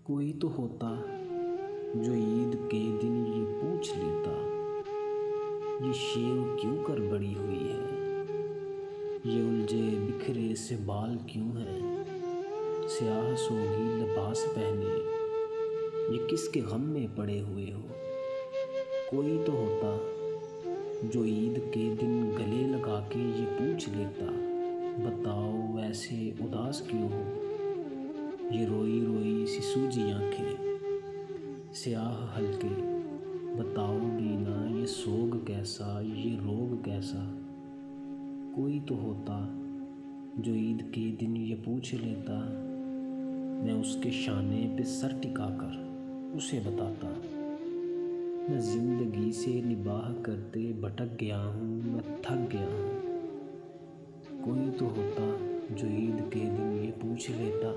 कोई तो होता जो ईद के दिन ये पूछ लेता, ये शेव क्यों कर बड़ी हुई है, ये उलझे बिखरे से बाल क्यों हैं, स्याह सोगी लिबास पहने, ये किसके गम में पड़े हुए हो। कोई तो होता जो ईद के दिन गले लगा के ये पूछ लेता, बताओ ऐसे उदास क्यों हो। ये रोई रोई सी सूजी आँखें, स्याह हल्के, बताओ भी ना ये सोग कैसा, ये रोग कैसा। कोई तो होता जो ईद के दिन ये पूछ लेता, मैं उसके शाने पे सर टिकाकर उसे बताता, मैं ज़िंदगी से निबाह करते भटक गया हूँ, मैं थक गया हूँ। कोई तो होता जो ईद के दिन ये पूछ लेता,